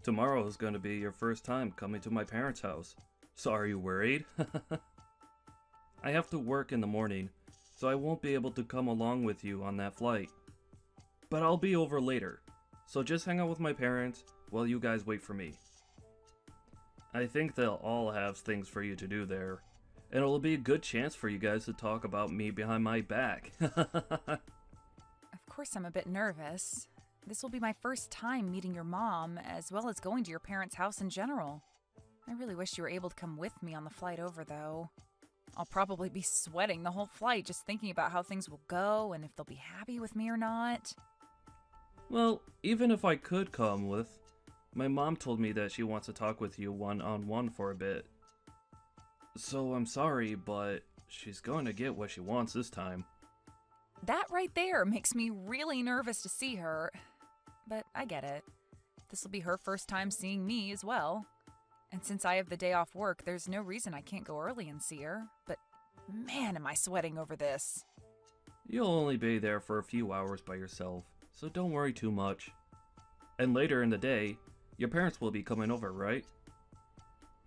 Tomorrow is going to be your first time coming to my parents' house. So are you worried? I have to work in the morning, so I won't be able to come along with you on that flight. But I'll be over later, so just hang out with my parents while you guys wait for me. I think they'll all have things for you to do there, and it'll be a good chance for you guys to talk about me behind my back. Of course I'm a bit nervous. This will be my first time meeting your mom, as well as going to your parents' house in general. I really wish you were able to come with me on the flight over, though. I'll probably be sweating the whole flight just thinking about how things will go and if they'll be happy with me or not. Well, even if I could come with, my mom told me that she wants to talk with you one-on-one for a bit. So I'm sorry, but she's going to get what she wants this time. That right there makes me really nervous to see her. But I get it. This will be her first time seeing me as well. And since I have the day off work, there's no reason I can't go early and see her. But man, am I sweating over this. You'll only be there for a few hours by yourself, so don't worry too much. And later in the day, your parents will be coming over, right?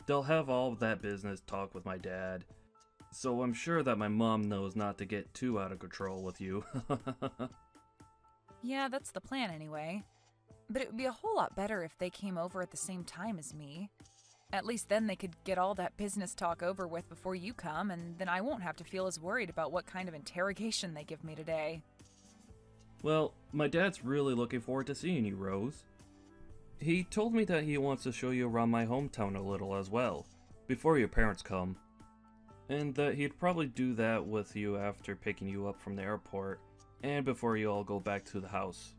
They'll have all of that business talk with my dad, so I'm sure that my mom knows not to get too out of control with you. Yeah, that's the plan anyway. But it would be a whole lot better if they came over at the same time as me. At least then they could get all that business talk over with before you come, and then I won't have to feel as worried about what kind of interrogation they give me today. Well, my dad's really looking forward to seeing you, Rose. He told me that he wants to show you around my hometown a little as well, before your parents come. And that he'd probably do that with you after picking you up from the airport, and before you all go back to the house.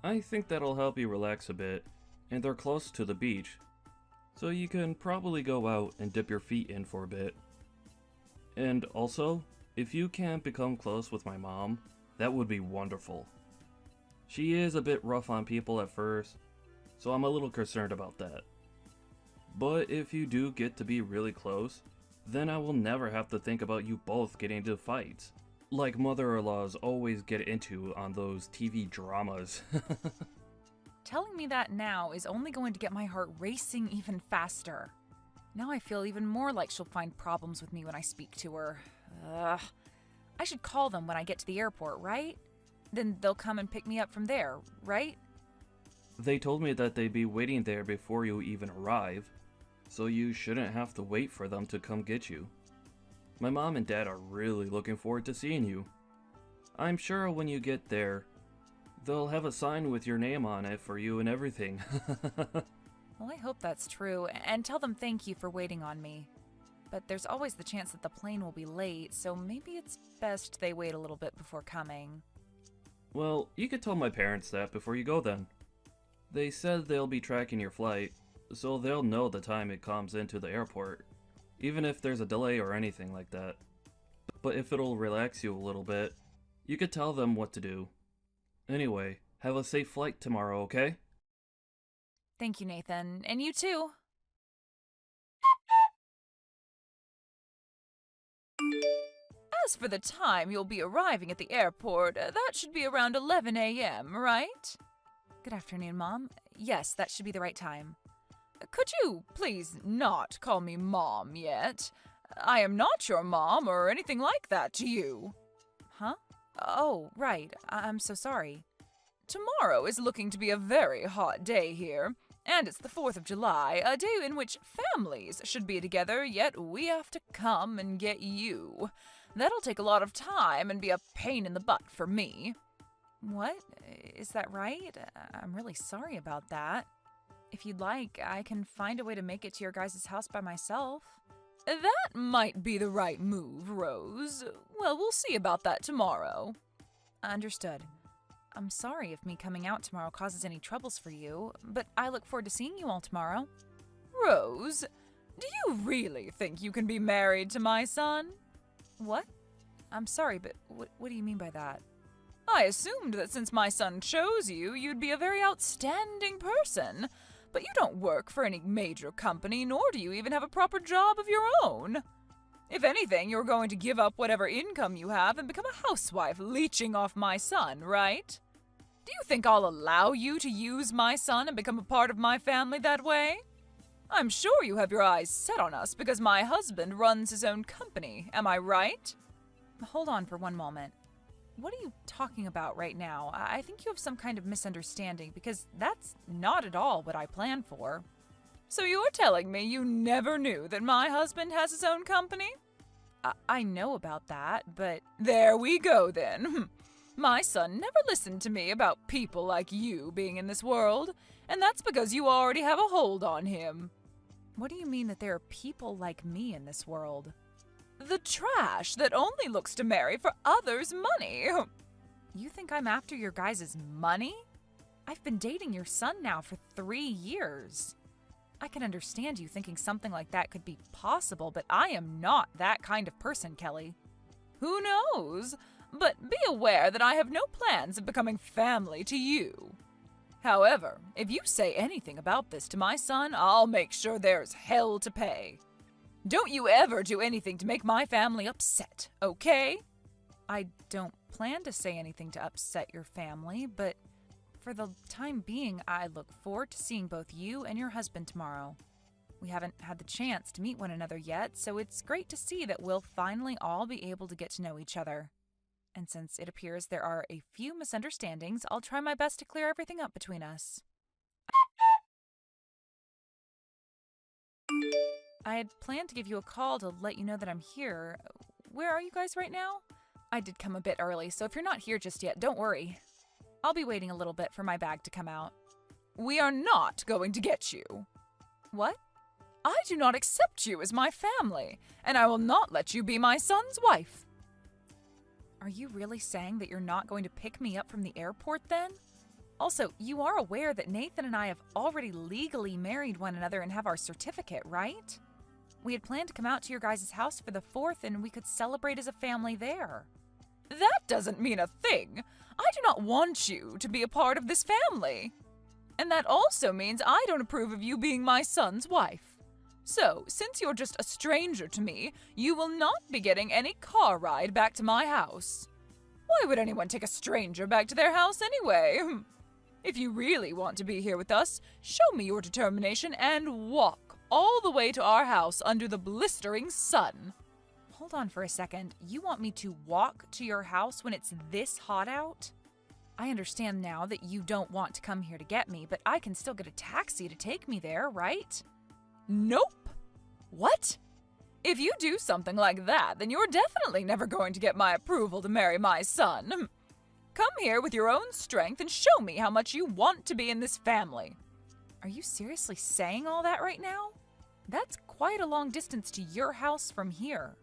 I think that'll help you relax a bit, and they're close to the beach, so you can probably go out and dip your feet in for a bit. And also, if you can't become close with my mom, that would be wonderful. She is a bit rough on people at first, so I'm a little concerned about that. But if you do get to be really close, then I will never have to think about you both getting into fights, like mother-in-laws always get into on those TV dramas. Telling me that now is only going to get my heart racing even faster. Now I feel even more like she'll find problems with me when I speak to her. Ugh. I should call them when I get to the airport, right? Then they'll come and pick me up from there, right? They told me that they'd be waiting there before you even arrive, so you shouldn't have to wait for them to come get you. My mom and dad are really looking forward to seeing you. I'm sure when you get there, they'll have a sign with your name on it for you and everything. Well, I hope that's true, and tell them thank you for waiting on me. But there's always the chance that the plane will be late, so maybe it's best they wait a little bit before coming. Well, you could tell my parents that before you go then. They said they'll be tracking your flight, so they'll know the time it comes into the airport, even if there's a delay or anything like that. But if it'll relax you a little bit, you could tell them what to do. Anyway, have a safe flight tomorrow, okay? Thank you, Nathan. And you too. As for the time you'll be arriving at the airport, that should be around 11 a.m., right? Good afternoon, Mom. Yes, that should be the right time. Could you please not call me Mom yet? I am not your mom or anything like that to you. Huh? Oh, right. I'm so sorry. Tomorrow is looking to be a very hot day here, and it's the 4th of July, a day in which families should be together, yet we have to come and get you. That'll take a lot of time and be a pain in the butt for me. What? Is that right? I'm really sorry about that. If you'd like, I can find a way to make it to your guys' house by myself. That might be the right move, Rose. Well, we'll see about that tomorrow. Understood. I'm sorry if me coming out tomorrow causes any troubles for you, but I look forward to seeing you all tomorrow. Rose, do you really think you can be married to my son? What? I'm sorry, but what do you mean by that? I assumed that since my son chose you, you'd be a very outstanding person. But you don't work for any major company, nor do you even have a proper job of your own. If anything, you're going to give up whatever income you have and become a housewife leeching off my son, right? Do you think I'll allow you to use my son and become a part of my family that way? I'm sure you have your eyes set on us because my husband runs his own company, am I right? Hold on for one moment. What are you talking about right now? I think you have some kind of misunderstanding because that's not at all what I planned for. So you're telling me you never knew that my husband has his own company? I know about that, but there we go then. My son never listened to me about people like you being in this world, and that's because you already have a hold on him. What do you mean that there are people like me in this world? The trash that only looks to marry for others' money. You think I'm after your guys' money? I've been dating your son now for 3 years. I can understand you thinking something like that could be possible, but I am not that kind of person, Kelly. Who knows? But be aware that I have no plans of becoming family to you. However, if you say anything about this to my son, I'll make sure there's hell to pay. Don't you ever do anything to make my family upset, okay? I don't plan to say anything to upset your family, but for the time being, I look forward to seeing both you and your husband tomorrow. We haven't had the chance to meet one another yet, so it's great to see that we'll finally all be able to get to know each other. And since it appears there are a few misunderstandings, I'll try my best to clear everything up between us. I had planned to give you a call to let you know that I'm here. Where are you guys right now? I did come a bit early, so if you're not here just yet, don't worry. I'll be waiting a little bit for my bag to come out. We are not going to get you. What? I do not accept you as my family, and I will not let you be my son's wife. Are you really saying that you're not going to pick me up from the airport then? Also, you are aware that Nathan and I have already legally married one another and have our certificate, right? We had planned to come out to your guys' house for the 4th and we could celebrate as a family there. That doesn't mean a thing. I do not want you to be a part of this family. And that also means I don't approve of you being my son's wife. So, since you're just a stranger to me, you will not be getting any car ride back to my house. Why would anyone take a stranger back to their house anyway? If you really want to be here with us, show me your determination and walk all the way to our house under the blistering sun. Hold on for a second. You want me to walk to your house when it's this hot out? I understand now that you don't want to come here to get me, but I can still get a taxi to take me there, right? Nope. What? If you do something like that, then you're definitely never going to get my approval to marry my son. Come here with your own strength and show me how much you want to be in this family. Are you seriously saying all that right now? That's quite a long distance to your house from here.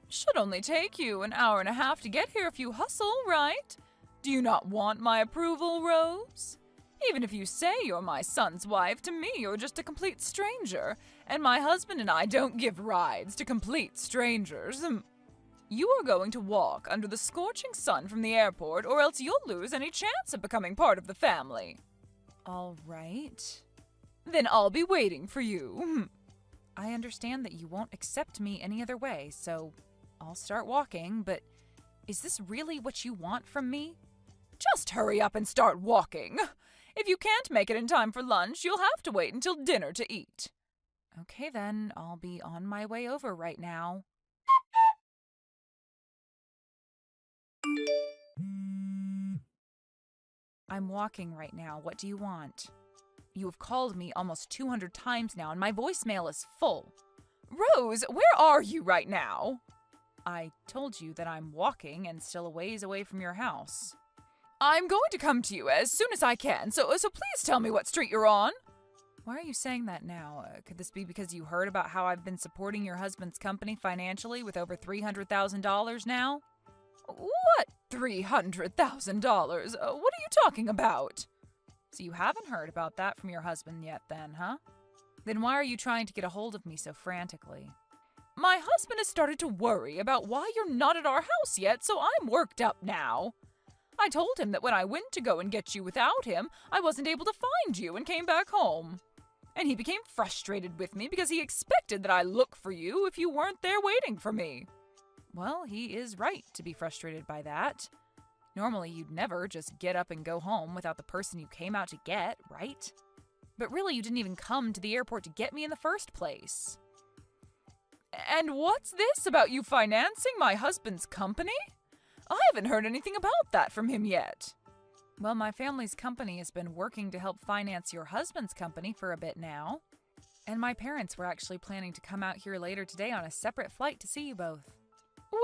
Should only take you an hour and a half to get here if you hustle, right? Do you not want my approval, Rose? Even if you say you're my son's wife, to me you're just a complete stranger, and my husband and I don't give rides to complete strangers. You are going to walk under the scorching sun from the airport, or else you'll lose any chance of becoming part of the family. All right. Then I'll be waiting for you. I understand that you won't accept me any other way, so I'll start walking, but is this really what you want from me? Just hurry up and start walking. If you can't make it in time for lunch, you'll have to wait until dinner to eat. Okay then, I'll be on my way over right now. I'm walking right now. What do you want? You have called me almost 200 times now, and my voicemail is full. Rose, where are you right now? I told you that I'm walking and still a ways away from your house. I'm going to come to you as soon as I can, so please tell me what street you're on. Why are you saying that now? Could this be because you heard about how I've been supporting your husband's company financially with over $300,000 now? What $300,000? What are you talking about? So you haven't heard about that from your husband yet then, huh? Then why are you trying to get a hold of me so frantically? My husband has started to worry about why you're not at our house yet, so I'm worked up now. I told him that when I went to go and get you without him, I wasn't able to find you and came back home. And he became frustrated with me because he expected that I look for you if you weren't there waiting for me. Well, he is right to be frustrated by that. Normally, you'd never just get up and go home without the person you came out to get, right? But really, you didn't even come to the airport to get me in the first place. And what's this about you financing my husband's company? I haven't heard anything about that from him yet. Well, my family's company has been working to help finance your husband's company for a bit now. And my parents were actually planning to come out here later today on a separate flight to see you both.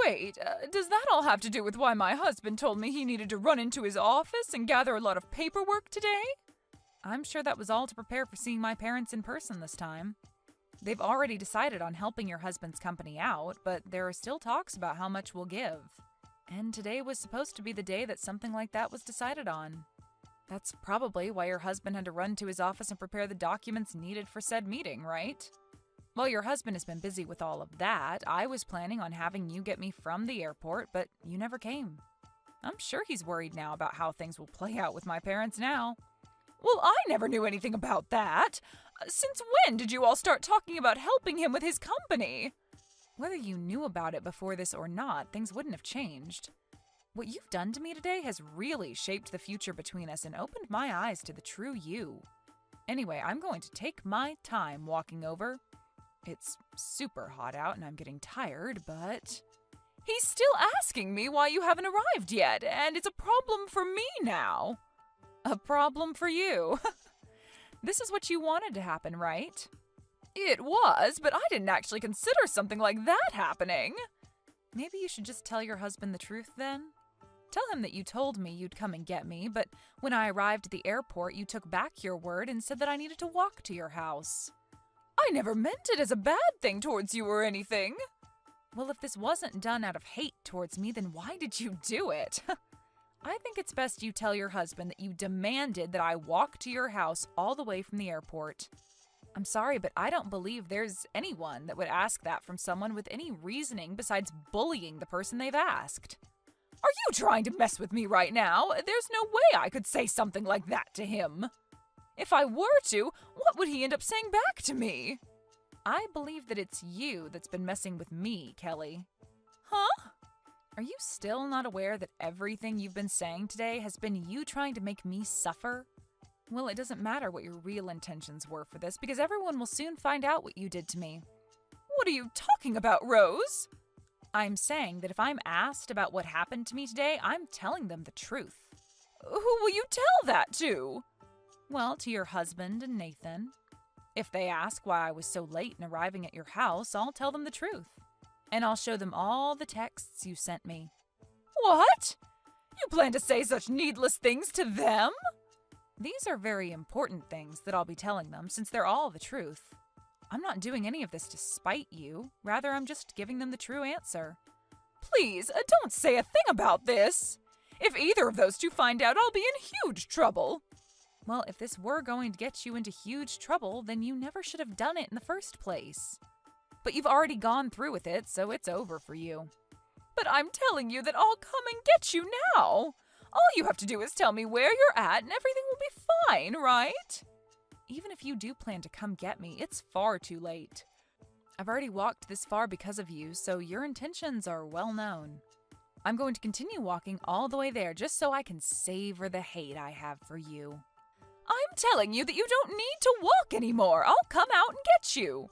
Wait, does that all have to do with why my husband told me he needed to run into his office and gather a lot of paperwork today? I'm sure that was all to prepare for seeing my parents in person this time. They've already decided on helping your husband's company out, but there are still talks about how much we'll give. And today was supposed to be the day that something like that was decided on. That's probably why your husband had to run to his office and prepare the documents needed for said meeting, right? While your husband has been busy with all of that, I was planning on having you get me from the airport, but you never came. I'm sure he's worried now about how things will play out with my parents now. Well, I never knew anything about that. Since when did you all start talking about helping him with his company? Whether you knew about it before this or not, things wouldn't have changed. What you've done to me today has really shaped the future between us and opened my eyes to the true you. Anyway, I'm going to take my time walking over. It's super hot out and I'm getting tired, but... He's still asking me why you haven't arrived yet, and it's a problem for me now. A problem for you. This is what you wanted to happen, right? It was, but I didn't actually consider something like that happening. Maybe you should just tell your husband the truth then? Tell him that you told me you'd come and get me, but when I arrived at the airport, you took back your word and said that I needed to walk to your house. I never meant it as a bad thing towards you or anything. Well, if this wasn't done out of hate towards me, then why did you do it? I think it's best you tell your husband that you demanded that I walk to your house all the way from the airport. I'm sorry, but I don't believe there's anyone that would ask that from someone with any reasoning besides bullying the person they've asked. Are you trying to mess with me right now? There's no way I could say something like that to him. If I were to, what would he end up saying back to me? I believe that it's you that's been messing with me, Kelly. Huh? Are you still not aware that everything you've been saying today has been you trying to make me suffer? Well, it doesn't matter what your real intentions were for this because everyone will soon find out what you did to me. What are you talking about, Rose? I'm saying that if I'm asked about what happened to me today, I'm telling them the truth. Who will you tell that to? Well, to your husband and Nathan. If they ask why I was so late in arriving at your house, I'll tell them the truth. And I'll show them all the texts you sent me. What? You plan to say such needless things to them? These are very important things that I'll be telling them since they're all the truth. I'm not doing any of this to spite you. Rather, I'm just giving them the true answer. Please, don't say a thing about this. If either of those two find out, I'll be in huge trouble. Well, if this were going to get you into huge trouble, then you never should have done it in the first place. But you've already gone through with it, so it's over for you. But I'm telling you that I'll come and get you now. All you have to do is tell me where you're at and everything will be fine, right? Even if you do plan to come get me, it's far too late. I've already walked this far because of you, so your intentions are well known. I'm going to continue walking all the way there just so I can savor the hate I have for you. I'm telling you that you don't need to walk anymore. I'll come out and get you.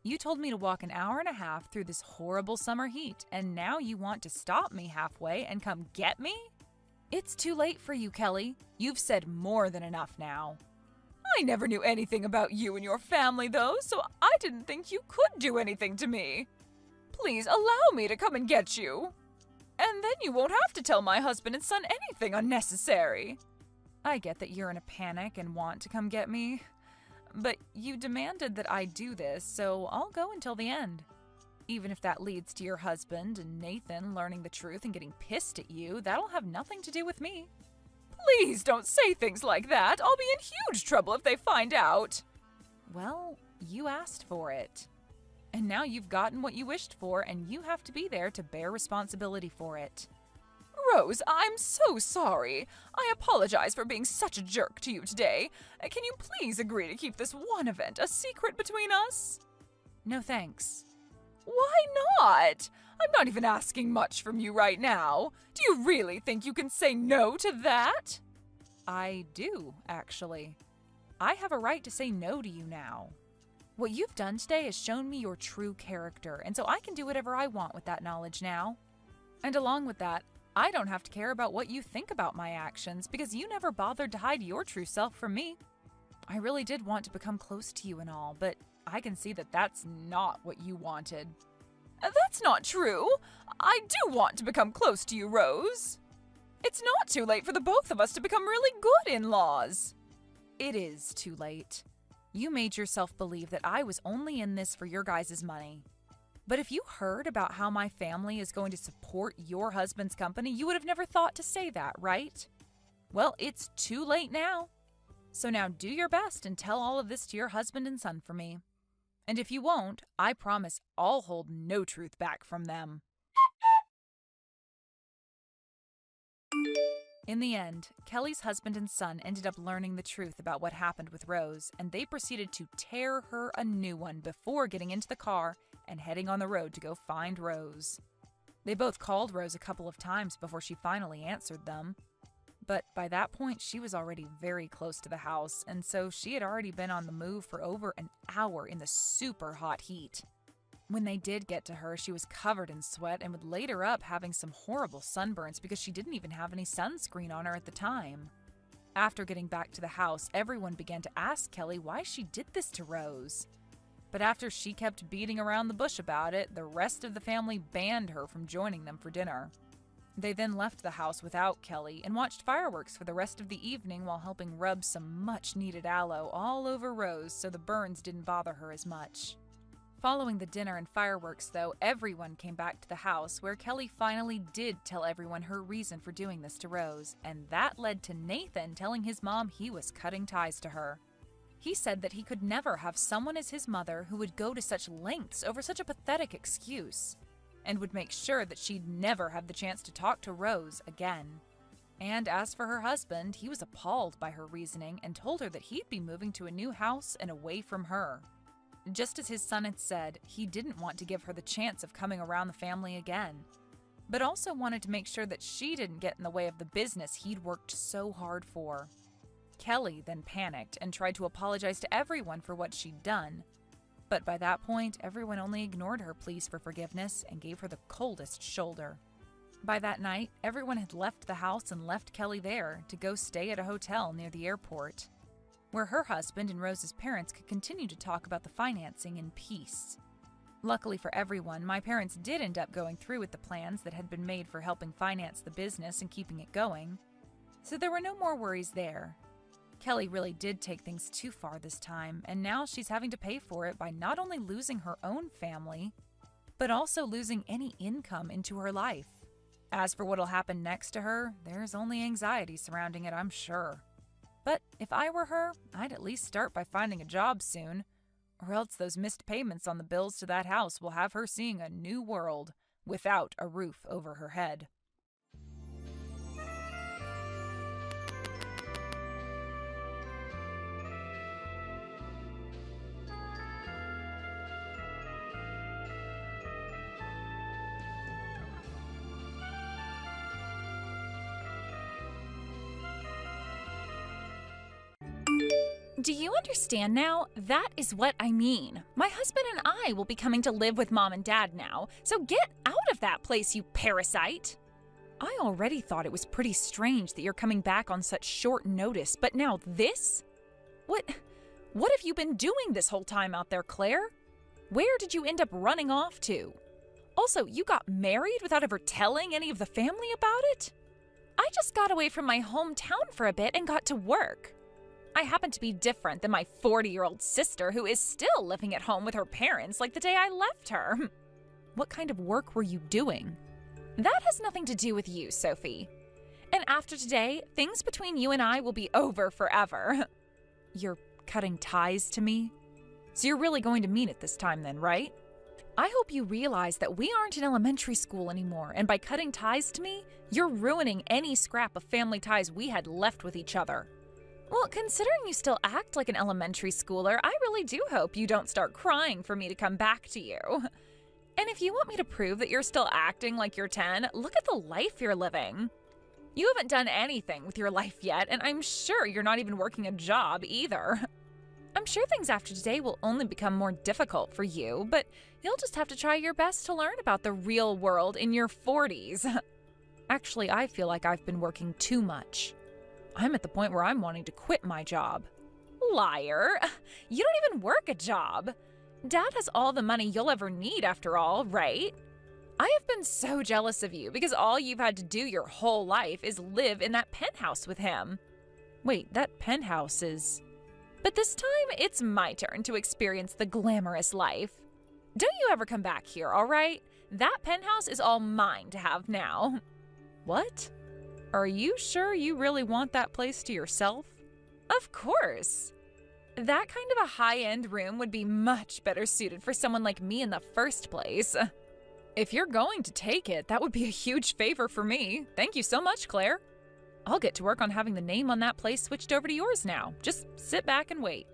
You told me to walk an hour and a half through this horrible summer heat, and now you want to stop me halfway and come get me? It's too late for you, Kelly. You've said more than enough now. I never knew anything about you and your family, though, so I didn't think you could do anything to me. Please allow me to come and get you. And then you won't have to tell my husband and son anything unnecessary. I get that you're in a panic and want to come get me, but you demanded that I do this, so I'll go until the end. Even if that leads to your husband and Nathan learning the truth and getting pissed at you, that'll have nothing to do with me. Please don't say things like that. I'll be in huge trouble if they find out. Well, you asked for it. And now you've gotten what you wished for, and you have to be there to bear responsibility for it. Rose, I'm so sorry. I apologize for being such a jerk to you today. Can you please agree to keep this one event a secret between us? No thanks. Why not? I'm not even asking much from you right now. Do you really think you can say no to that? I do, actually. I have a right to say no to you now. What you've done today has shown me your true character, and so I can do whatever I want with that knowledge now. And along with that, I don't have to care about what you think about my actions because you never bothered to hide your true self from me. I really did want to become close to you and all, but I can see that that's not what you wanted. That's not true. I do want to become close to you, Rose. It's not too late for the both of us to become really good in-laws. It is too late. You made yourself believe that I was only in this for your guys' money. But if you heard about how my family is going to support your husband's company, you would have never thought to say that, right? Well, it's too late now. So now do your best and tell all of this to your husband and son for me. And if you won't, I promise I'll hold no truth back from them. In the end, Kelly's husband and son ended up learning the truth about what happened with Rose, and they proceeded to tear her a new one before getting into the car and heading on the road to go find Rose. They both called Rose a couple of times before she finally answered them. But by that point, she was already very close to the house, and so she had already been on the move for over an hour in the super hot heat. When they did get to her, she was covered in sweat and would later up having some horrible sunburns because she didn't even have any sunscreen on her at the time. After getting back to the house, everyone began to ask Kelly why she did this to Rose. But after she kept beating around the bush about it, the rest of the family banned her from joining them for dinner. They then left the house without Kelly and watched fireworks for the rest of the evening while helping rub some much-needed aloe all over Rose so the burns didn't bother her as much. Following the dinner and fireworks, though, everyone came back to the house where Kelly finally did tell everyone her reason for doing this to Rose, and that led to Nathan telling his mom he was cutting ties to her. He said that he could never have someone as his mother who would go to such lengths over such a pathetic excuse, and would make sure that she'd never have the chance to talk to Rose again. And as for her husband, he was appalled by her reasoning and told her that he'd be moving to a new house and away from her. Just as his son had said, he didn't want to give her the chance of coming around the family again, but also wanted to make sure that she didn't get in the way of the business he'd worked so hard for. Kelly then panicked and tried to apologize to everyone for what she'd done. But by that point, everyone only ignored her pleas for forgiveness and gave her the coldest shoulder. By that night, everyone had left the house and left Kelly there to go stay at a hotel near the airport, where her husband and Rose's parents could continue to talk about the financing in peace. Luckily for everyone, my parents did end up going through with the plans that had been made for helping finance the business and keeping it going, so there were no more worries there. Kelly really did take things too far this time, and now she's having to pay for it by not only losing her own family, but also losing any income into her life. As for what'll happen next to her, there's only anxiety surrounding it, I'm sure. But if I were her, I'd at least start by finding a job soon, or else those missed payments on the bills to that house will have her seeing a new world without a roof over her head. Do you understand now? That is what I mean. My husband and I will be coming to live with Mom and Dad now, so get out of that place, you parasite! I already thought it was pretty strange that you're coming back on such short notice, but now this? What have you been doing this whole time out there, Claire? Where did you end up running off to? Also, you got married without ever telling any of the family about it? I just got away from my hometown for a bit and got to work. I happen to be different than my 40-year-old sister who is still living at home with her parents like the day I left her. What kind of work were you doing? That has nothing to do with you, Sophie. And after today, things between you and I will be over forever. You're cutting ties to me? So you're really going to mean it this time then, right? I hope you realize that we aren't in elementary school anymore, and by cutting ties to me, you're ruining any scrap of family ties we had left with each other. Well, considering you still act like an elementary schooler, I really do hope you don't start crying for me to come back to you. And if you want me to prove that you're still acting like you're 10, look at the life you're living. You haven't done anything with your life yet, and I'm sure you're not even working a job either. I'm sure things after today will only become more difficult for you, but you'll just have to try your best to learn about the real world in your 40s. Actually, I feel like I've been working too much. I'm at the point where I'm wanting to quit my job. Liar! You don't even work a job. Dad has all the money you'll ever need after all, right? I have been so jealous of you because all you've had to do your whole life is live in that penthouse with him. Wait, that penthouse is... But this time, it's my turn to experience the glamorous life. Don't you ever come back here, all right? That penthouse is all mine to have now. What? Are you sure you really want that place to yourself? Of course. That kind of a high-end room would be much better suited for someone like me in the first place. If you're going to take it, that would be a huge favor for me. Thank you so much, Claire. I'll get to work on having the name on that place switched over to yours now. Just sit back and wait.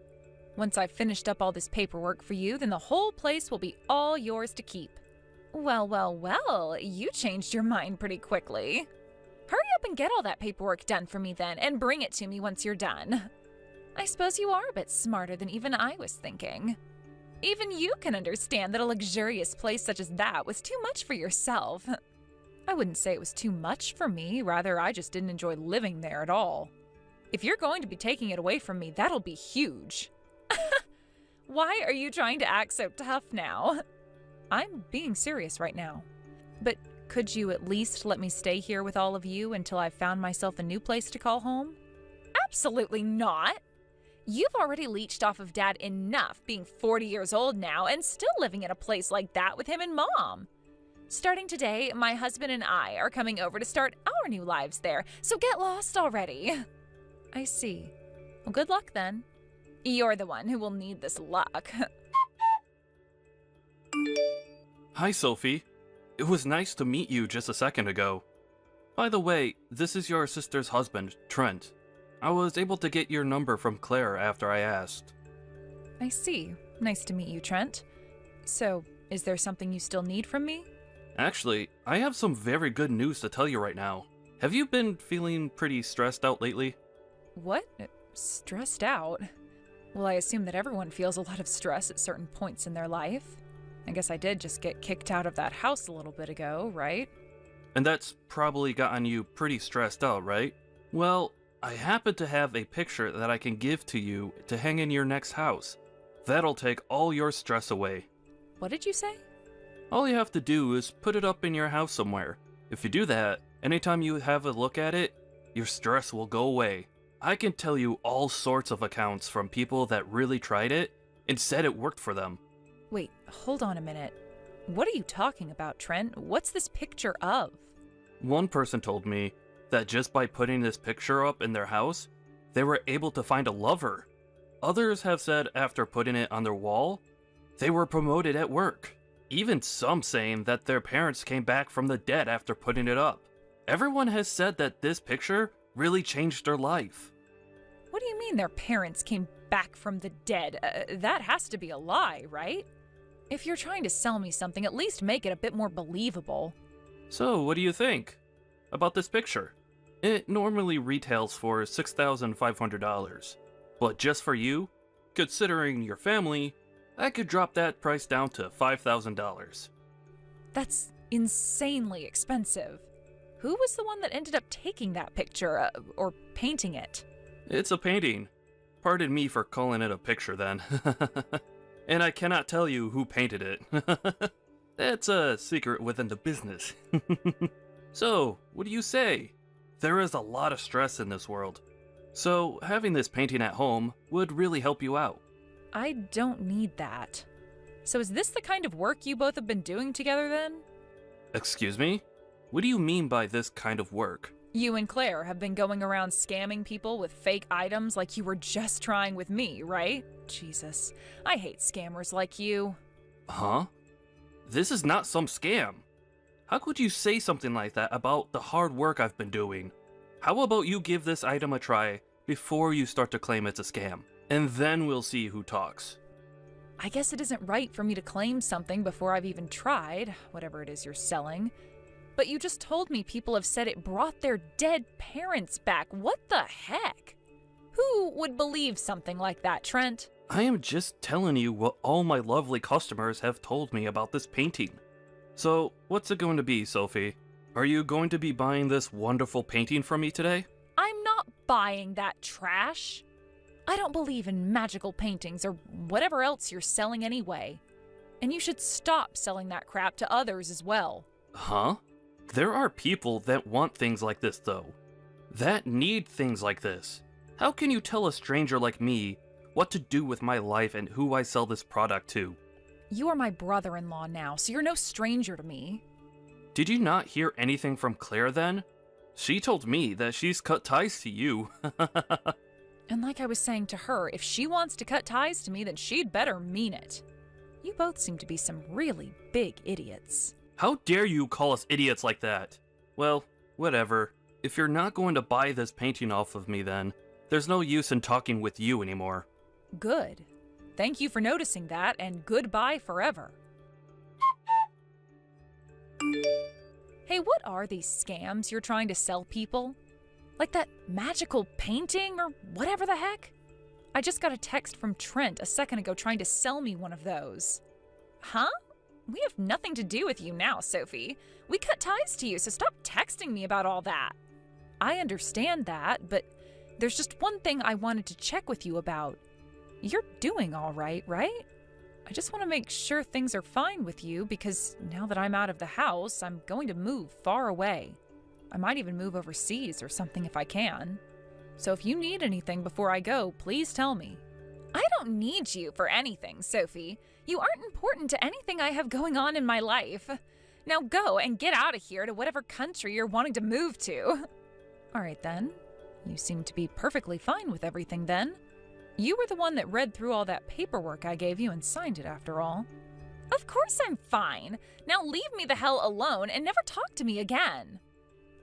Once I've finished up all this paperwork for you, then the whole place will be all yours to keep. Well, you changed your mind pretty quickly. Hurry up and get all that paperwork done for me then, and bring it to me once you're done. I suppose you are a bit smarter than even I was thinking. Even you can understand that a luxurious place such as that was too much for yourself. I wouldn't say it was too much for me, rather I just didn't enjoy living there at all. If you're going to be taking it away from me, that'll be huge. Why are you trying to act so tough now? I'm being serious right now. But could you at least let me stay here with all of you until I've found myself a new place to call home? Absolutely not! You've already leached off of Dad enough being 40 years old now and still living in a place like that with him and Mom. Starting today, my husband and I are coming over to start our new lives there, so get lost already. I see. Well, good luck then. You're the one who will need this luck. Hi, Sophie. It was nice to meet you just a second ago. By the way, this is your sister's husband, Trent. I was able to get your number from Claire after I asked. I see. Nice to meet you, Trent. So, is there something you still need from me? Actually, I have some very good news to tell you right now. Have you been feeling pretty stressed out lately? What? Stressed out? Well, I assume that everyone feels a lot of stress at certain points in their life. I guess I did just get kicked out of that house a little bit ago, right? And that's probably gotten you pretty stressed out, right? Well, I happen to have a picture that I can give to you to hang in your next house. That'll take all your stress away. What did you say? All you have to do is put it up in your house somewhere. If you do that, anytime you have a look at it, your stress will go away. I can tell you all sorts of accounts from people that really tried it and said it worked for them. Wait, hold on a minute. What are you talking about, Trent? What's this picture of? One person told me that just by putting this picture up in their house, they were able to find a lover. Others have said after putting it on their wall, they were promoted at work. Even some saying that their parents came back from the dead after putting it up. Everyone has said that this picture really changed their life. What do you mean their parents came back from the dead? That has to be a lie, right? If you're trying to sell me something, at least make it a bit more believable. So, what do you think about this picture? It normally retails for $6,500, but just for you, considering your family, I could drop that price down to $5,000. That's insanely expensive. Who was the one that ended up taking that picture, or painting it? It's a painting. Pardon me for calling it a picture then. And I cannot tell you who painted it. That's a secret within the business. So, what do you say? There is a lot of stress in this world. So, having this painting at home would really help you out. I don't need that. So is this the kind of work you both have been doing together then? Excuse me? What do you mean by this kind of work? You and Claire have been going around scamming people with fake items like you were just trying with me, right? Jesus, I hate scammers like you. Huh? This is not some scam. How could you say something like that about the hard work I've been doing? How about you give this item a try before you start to claim it's a scam? And then we'll see who talks. I guess it isn't right for me to claim something before I've even tried, whatever it is you're selling. But you just told me people have said it brought their dead parents back. What the heck? Who would believe something like that, Trent? I am just telling you what all my lovely customers have told me about this painting. So, what's it going to be, Sophie? Are you going to be buying this wonderful painting from me today? I'm not buying that trash. I don't believe in magical paintings or whatever else you're selling anyway. And you should stop selling that crap to others as well. Huh? There are people that want things like this, though. That need things like this. How can you tell a stranger like me what to do with my life and who I sell this product to? You are my brother-in-law now, so you're no stranger to me. Did you not hear anything from Claire then? She told me that she's cut ties to you. And like I was saying to her, if she wants to cut ties to me, then she'd better mean it. You both seem to be some really big idiots. How dare you call us idiots like that? Well, whatever. If you're not going to buy this painting off of me then, there's no use in talking with you anymore. Good. Thank you for noticing that, and goodbye forever. Hey, what are these scams you're trying to sell people? Like that magical painting or whatever the heck? I just got a text from Trent a second ago trying to sell me one of those. Huh? We have nothing to do with you now, Sophie. We cut ties to you, so stop texting me about all that. I understand that, but there's just one thing I wanted to check with you about. You're doing all right, right? I just want to make sure things are fine with you because now that I'm out of the house, I'm going to move far away. I might even move overseas or something if I can. So if you need anything before I go, please tell me. I don't need you for anything, Sophie. You aren't important to anything I have going on in my life. Now go and get out of here to whatever country you're wanting to move to. All right then. You seem to be perfectly fine with everything then. You were the one that read through all that paperwork I gave you and signed it after all. Of course I'm fine. Now leave me the hell alone and never talk to me again.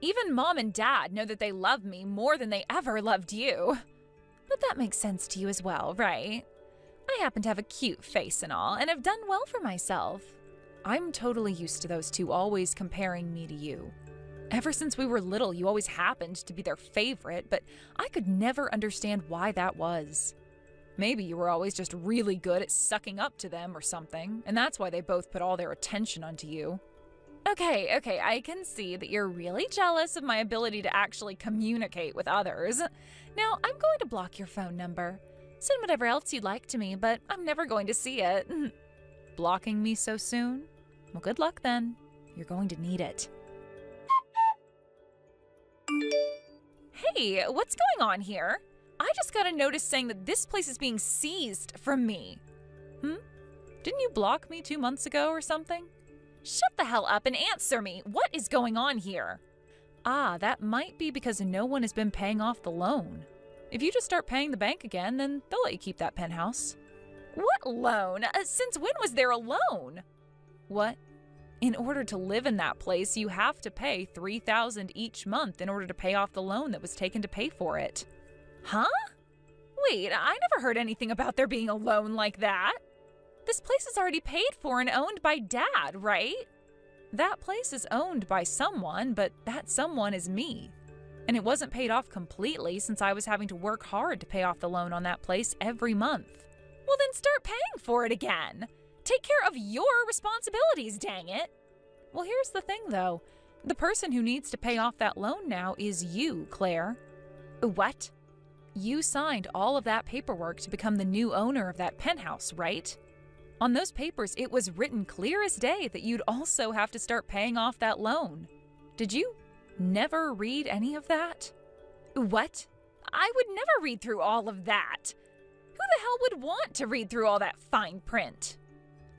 Even Mom and Dad know that they love me more than they ever loved you. But that makes sense to you as well, right? I happen to have a cute face and all, and have done well for myself. I'm totally used to those two always comparing me to you. Ever since we were little, you always happened to be their favorite, but I could never understand why that was. Maybe you were always just really good at sucking up to them or something, and that's why they both put all their attention onto you. Okay, I can see that you're really jealous of my ability to actually communicate with others. Now, I'm going to block your phone number. Send whatever else you'd like to me, but I'm never going to see it. Blocking me so soon? Well, good luck then. You're going to need it. Hey, what's going on here? I just got a notice saying that this place is being seized from me. Didn't you block me 2 months ago or something? Shut the hell up and answer me. What is going on here? Ah, that might be because no one has been paying off the loan. If you just start paying the bank again, then they'll let you keep that penthouse. What loan? Since when was there a loan? What? In order to live in that place, you have to pay $3,000 each month in order to pay off the loan that was taken to pay for it. Huh? Wait, I never heard anything about there being a loan like that. This place is already paid for and owned by Dad, right? That place is owned by someone, but that someone is me. And it wasn't paid off completely since I was having to work hard to pay off the loan on that place every month. Well, then start paying for it again. Take care of your responsibilities, dang it. Well, here's the thing, though. The person who needs to pay off that loan now is you, Claire. What? You signed all of that paperwork to become the new owner of that penthouse, right? On those papers, it was written clear as day that you'd also have to start paying off that loan. Did you never read any of that? What? I would never read through all of that. Who the hell would want to read through all that fine print?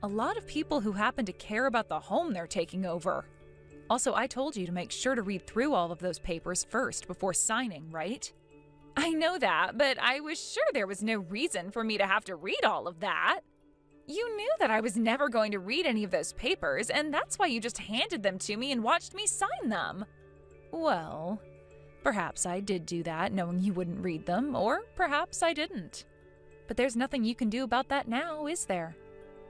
A lot of people who happen to care about the home they're taking over. Also, I told you to make sure to read through all of those papers first before signing, right? I know that, but I was sure there was no reason for me to have to read all of that. You knew that I was never going to read any of those papers, and that's why you just handed them to me and watched me sign them. Well, perhaps I did do that knowing you wouldn't read them, or perhaps I didn't. But there's nothing you can do about that now, is there?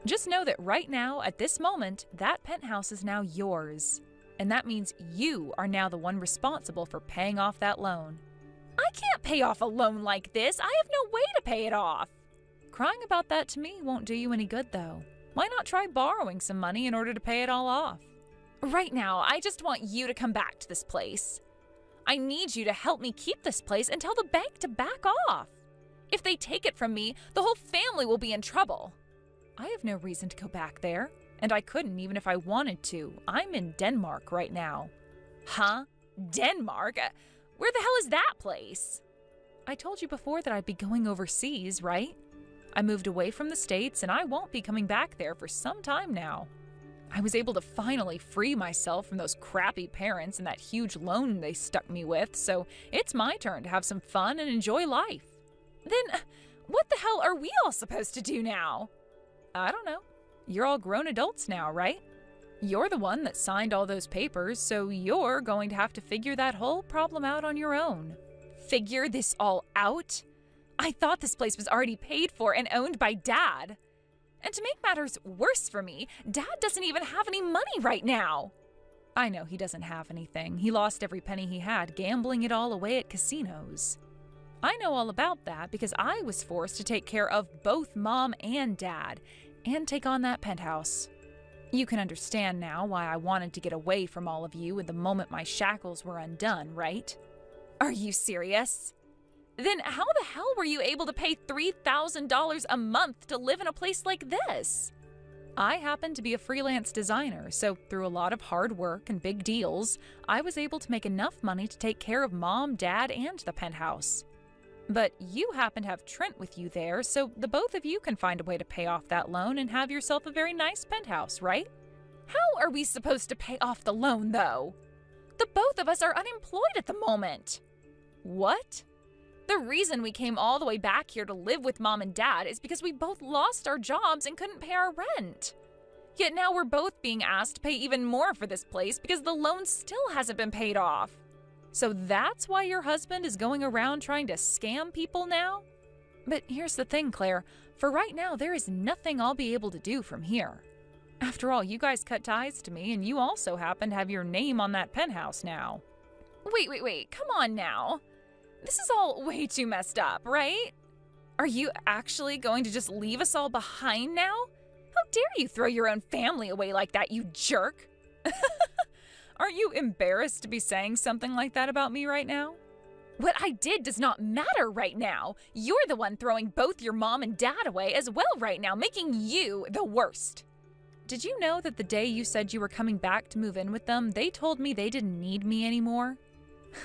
Just know that right now, at this moment, that penthouse is now yours. And that means you are now the one responsible for paying off that loan. I can't pay off a loan like this. I have no way to pay it off. Crying about that to me won't do you any good, though. Why not try borrowing some money in order to pay it all off? Right now, I just want you to come back to this place. I need you to help me keep this place and tell the bank to back off. If they take it from me, the whole family will be in trouble. I have no reason to go back there, and I couldn't even if I wanted to. I'm in Denmark right now. Huh? Denmark? Where the hell is that place? I told you before that I'd be going overseas, right? I moved away from the States, and I won't be coming back there for some time now. I was able to finally free myself from those crappy parents and that huge loan they stuck me with, so it's my turn to have some fun and enjoy life. Then, what the hell are we all supposed to do now? I don't know. You're all grown adults now, right? You're the one that signed all those papers, so you're going to have to figure that whole problem out on your own. Figure this all out? I thought this place was already paid for and owned by Dad. And to make matters worse for me, Dad doesn't even have any money right now. I know he doesn't have anything. He lost every penny he had, gambling it all away at casinos. I know all about that because I was forced to take care of both Mom and Dad and take on that penthouse. You can understand now why I wanted to get away from all of you at the moment my shackles were undone, right? Are you serious? Then how the hell were you able to pay $3,000 a month to live in a place like this? I happen to be a freelance designer, so through a lot of hard work and big deals, I was able to make enough money to take care of Mom, Dad, and the penthouse. But you happen to have Trent with you there, so the both of you can find a way to pay off that loan and have yourself a very nice penthouse, right? How are we supposed to pay off the loan, though? The both of us are unemployed at the moment. What? The reason we came all the way back here to live with Mom and Dad is because we both lost our jobs and couldn't pay our rent. Yet now we're both being asked to pay even more for this place because the loan still hasn't been paid off. So that's why your husband is going around trying to scam people now? But here's the thing, Claire. For right now, there is nothing I'll be able to do from here. After all, you guys cut ties to me, and you also happen to have your name on that penthouse now. Wait, come on now. This is all way too messed up, right? Are you actually going to just leave us all behind now? How dare you throw your own family away like that, you jerk? Aren't you embarrassed to be saying something like that about me right now? What I did does not matter right now. You're the one throwing both your mom and dad away as well right now, making you the worst. Did you know that the day you said you were coming back to move in with them, they told me they didn't need me anymore?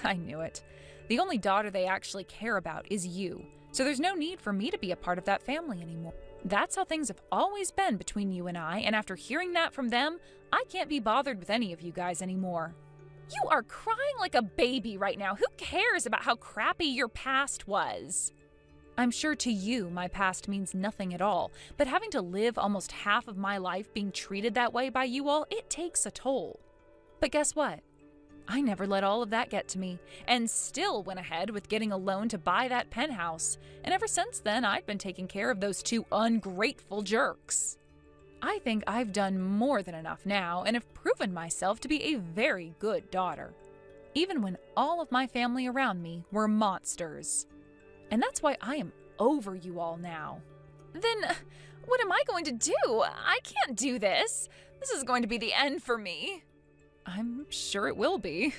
I knew it. The only daughter they actually care about is you, so there's no need for me to be a part of that family anymore. That's how things have always been between you and I, and after hearing that from them, I can't be bothered with any of you guys anymore. You are crying like a baby right now. Who cares about how crappy your past was? I'm sure to you, my past means nothing at all, but having to live almost half of my life being treated that way by you all, it takes a toll. But guess what? I never let all of that get to me, and still went ahead with getting a loan to buy that penthouse, and ever since then, I've been taking care of those two ungrateful jerks. I think I've done more than enough now, and have proven myself to be a very good daughter, even when all of my family around me were monsters. And that's why I am over you all now. Then, what am I going to do? I can't do this. This is going to be the end for me. I'm sure it will be.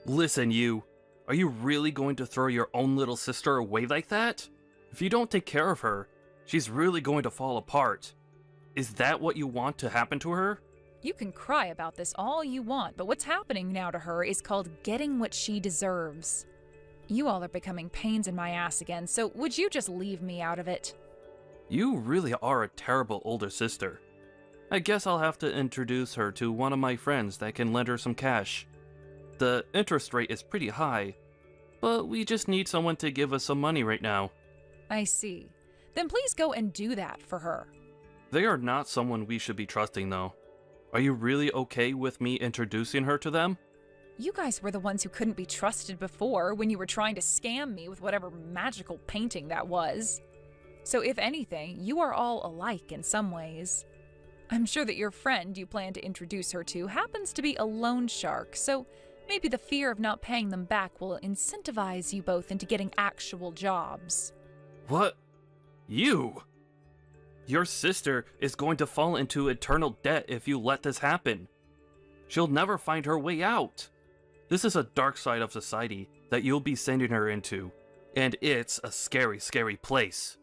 Listen, you. Are you really going to throw your own little sister away like that? If you don't take care of her, she's really going to fall apart. Is that what you want to happen to her? You can cry about this all you want, but what's happening now to her is called getting what she deserves. You all are becoming pains in my ass again, so would you just leave me out of it? You really are a terrible older sister. I guess I'll have to introduce her to one of my friends that can lend her some cash. The interest rate is pretty high, but we just need someone to give us some money right now. I see. Then please go and do that for her. They are not someone we should be trusting, though. Are you really okay with me introducing her to them? You guys were the ones who couldn't be trusted before when you were trying to scam me with whatever magical painting that was. So if anything, you are all alike in some ways. I'm sure that your friend you plan to introduce her to happens to be a loan shark, so maybe the fear of not paying them back will incentivize you both into getting actual jobs. What? You? Your sister is going to fall into eternal debt if you let this happen. She'll never find her way out. This is a dark side of society that you'll be sending her into, and it's a scary, scary place.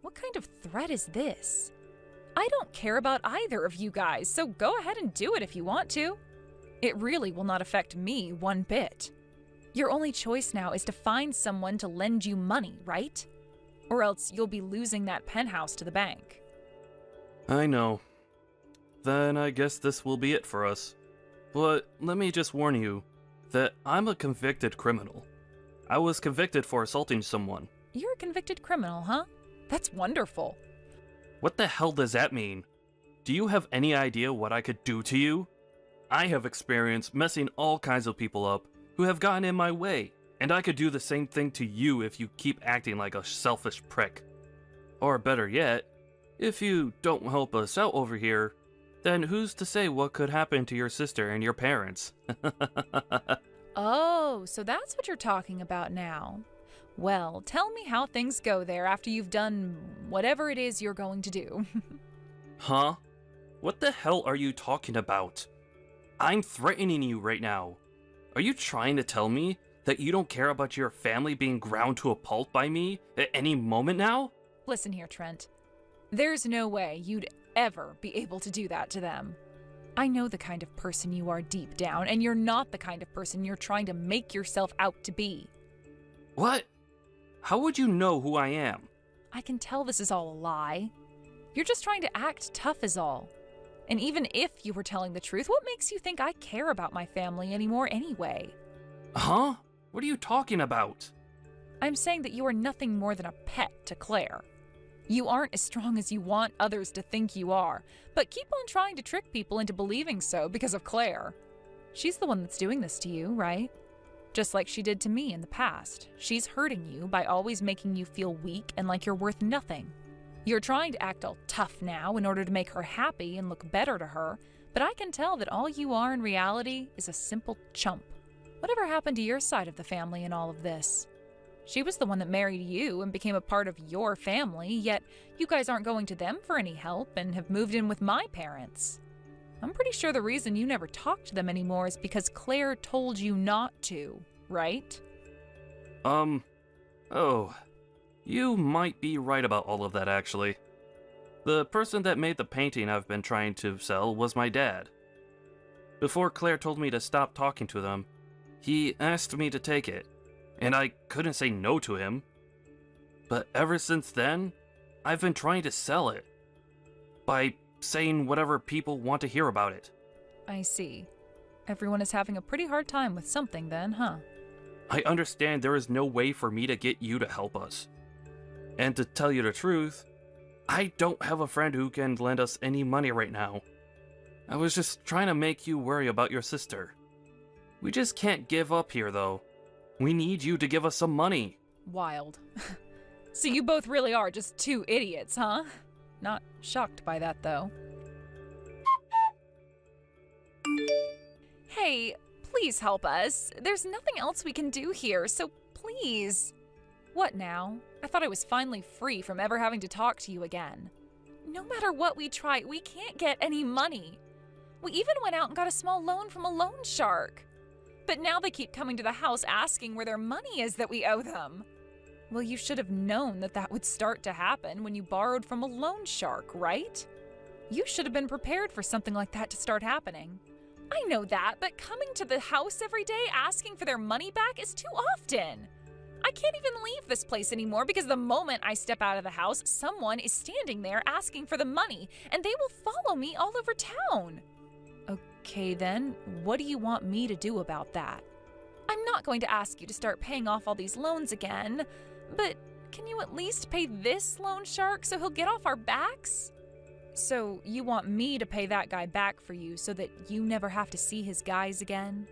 What kind of threat is this? I don't care about either of you guys, so go ahead and do it if you want to. It really will not affect me one bit. Your only choice now is to find someone to lend you money, right? Or else you'll be losing that penthouse to the bank. I know. Then I guess this will be it for us. But let me just warn you that I'm a convicted criminal. I was convicted for assaulting someone. You're a convicted criminal, huh? That's wonderful. What the hell does that mean? Do you have any idea what I could do to you? I have experience messing all kinds of people up who have gotten in my way, and I could do the same thing to you if you keep acting like a selfish prick. Or better yet, if you don't help us out over here, then who's to say what could happen to your sister and your parents? Oh, so that's what you're talking about now. Well, tell me how things go there after you've done whatever it is you're going to do. Huh? What the hell are you talking about? I'm threatening you right now. Are you trying to tell me that you don't care about your family being ground to a pulp by me at any moment now? Listen here, Trent. There's no way you'd ever be able to do that to them. I know the kind of person you are deep down, and you're not the kind of person you're trying to make yourself out to be. What? How would you know who I am? I can tell this is all a lie. You're just trying to act tough is all. And even if you were telling the truth, what makes you think I care about my family anymore anyway? Huh? What are you talking about? I'm saying that you are nothing more than a pet to Claire. You aren't as strong as you want others to think you are, but keep on trying to trick people into believing so because of Claire. She's the one that's doing this to you, right? Just like she did to me in the past. She's hurting you by always making you feel weak and like you're worth nothing. You're trying to act all tough now in order to make her happy and look better to her, but I can tell that all you are in reality is a simple chump. Whatever happened to your side of the family in all of this? She was the one that married you and became a part of your family, yet you guys aren't going to them for any help and have moved in with my parents. I'm pretty sure the reason you never talk to them anymore is because Claire told you not to, right? Oh, you might be right about all of that actually. The person that made the painting I've been trying to sell was my dad. Before Claire told me to stop talking to them, he asked me to take it, and I couldn't say no to him. But ever since then, I've been trying to sell it. By saying whatever people want to hear about it. I see. Everyone is having a pretty hard time with something then, huh? I understand there is no way for me to get you to help us. And to tell you the truth, I don't have a friend who can lend us any money right now. I was just trying to make you worry about your sister. We just can't give up here, though. We need you to give us some money. Wild. So you both really are just two idiots, huh? Not shocked by that, though. Hey, please help us. There's nothing else we can do here, so please. What now? I thought I was finally free from ever having to talk to you again. No matter what we try, we can't get any money. We even went out and got a small loan from a loan shark. But now they keep coming to the house asking where their money is that we owe them. Well, you should have known that that would start to happen when you borrowed from a loan shark, right? You should have been prepared for something like that to start happening. I know that, but coming to the house every day asking for their money back is too often. I can't even leave this place anymore because the moment I step out of the house, someone is standing there asking for the money, and they will follow me all over town. Okay then, what do you want me to do about that? I'm not going to ask you to start paying off all these loans again, but can you at least pay this loan shark so he'll get off our backs? So you want me to pay that guy back for you so that you never have to see his guys again?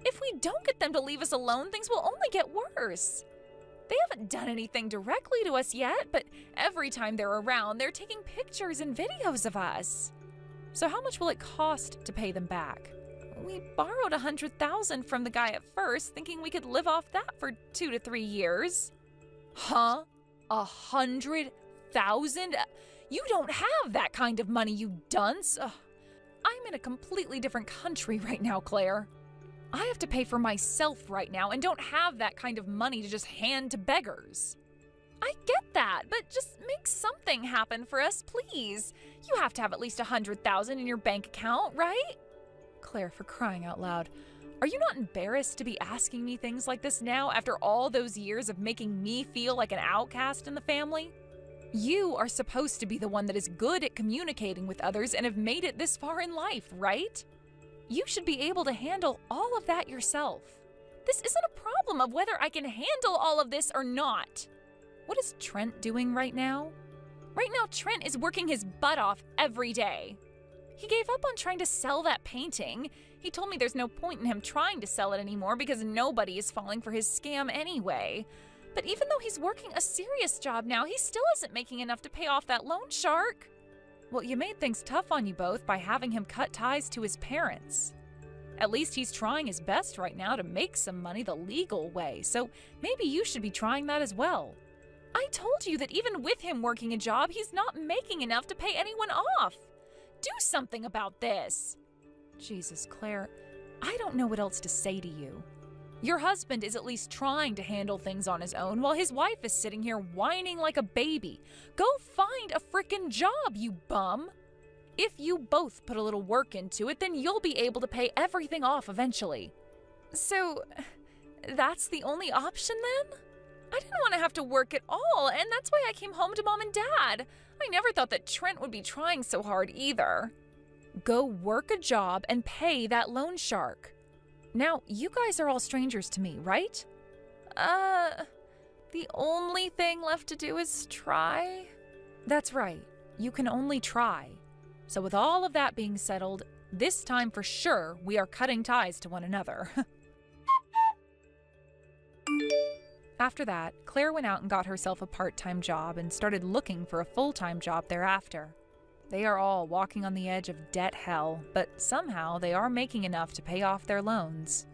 If we don't get them to leave us alone, things will only get worse. They haven't done anything directly to us yet, but every time they're around, they're taking pictures and videos of us. So how much will it cost to pay them back? We borrowed $100,000 from the guy at first, thinking we could live off that for 2 to 3 years. Huh? $100,000? You don't have that kind of money, you dunce. Ugh. I'm in a completely different country right now, Claire. I have to pay for myself right now and don't have that kind of money to just hand to beggars. I get that, but just make something happen for us, please. You have to have at least $100,000 in your bank account, right? Claire, for crying out loud, are you not embarrassed to be asking me things like this now after all those years of making me feel like an outcast in the family? You are supposed to be the one that is good at communicating with others and have made it this far in life, right? You should be able to handle all of that yourself. This isn't a problem of whether I can handle all of this or not. What is Trent doing right now? Right now, Trent is working his butt off every day. He gave up on trying to sell that painting. He told me there's no point in him trying to sell it anymore because nobody is falling for his scam anyway. But even though he's working a serious job now, he still isn't making enough to pay off that loan shark. Well, you made things tough on you both by having him cut ties to his parents. At least he's trying his best right now to make some money the legal way, so maybe you should be trying that as well. I told you that even with him working a job, he's not making enough to pay anyone off. Do something about this. Jesus, Claire, I don't know what else to say to you. Your husband is at least trying to handle things on his own while his wife is sitting here whining like a baby. Go find a frickin' job, you bum. If you both put a little work into it, then you'll be able to pay everything off eventually. So, that's the only option then? I didn't want to have to work at all, and that's why I came home to Mom and Dad. I never thought that Trent would be trying so hard either. Go work a job and pay that loan shark. Now, you guys are all strangers to me, right? The only thing left to do is try. That's right. You can only try. So with all of that being settled, this time for sure we are cutting ties to one another. After that, Claire went out and got herself a part-time job and started looking for a full-time job thereafter. They are all walking on the edge of debt hell, but somehow they are making enough to pay off their loans.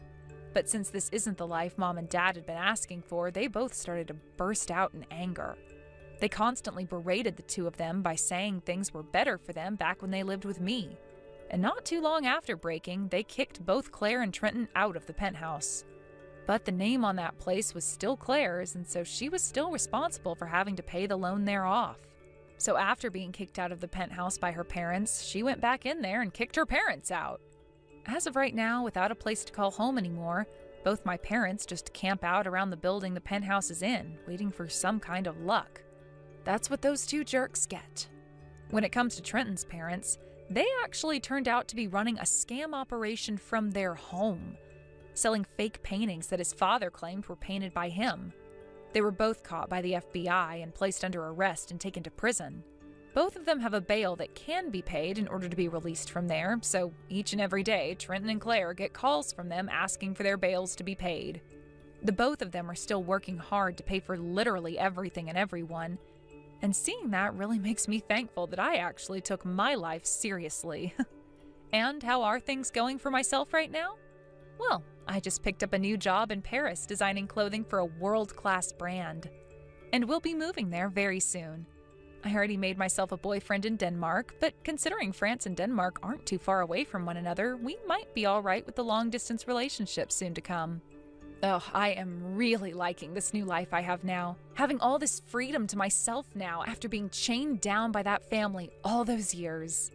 But since this isn't the life Mom and Dad had been asking for, they both started to burst out in anger. They constantly berated the two of them by saying things were better for them back when they lived with me. And not too long after breaking, they kicked both Claire and Trenton out of the penthouse. But the name on that place was still Claire's, and so she was still responsible for having to pay the loan there off. So after being kicked out of the penthouse by her parents, she went back in there and kicked her parents out. As of right now, without a place to call home anymore, both my parents just camp out around the building the penthouse is in, waiting for some kind of luck. That's what those two jerks get. When it comes to Trenton's parents, they actually turned out to be running a scam operation from their home, selling fake paintings that his father claimed were painted by him. They were both caught by the FBI and placed under arrest and taken to prison. Both of them have a bail that can be paid in order to be released from there, so each and every day, Trenton and Claire get calls from them asking for their bails to be paid. The both of them are still working hard to pay for literally everything and everyone, and seeing that really makes me thankful that I actually took my life seriously. And how are things going for myself right now? Well, I just picked up a new job in Paris designing clothing for a world-class brand. And we'll be moving there very soon. I already made myself a boyfriend in Denmark, but considering France and Denmark aren't too far away from one another, we might be all right with the long-distance relationship soon to come. Oh, I am really liking this new life I have now. Having all this freedom to myself now after being chained down by that family all those years.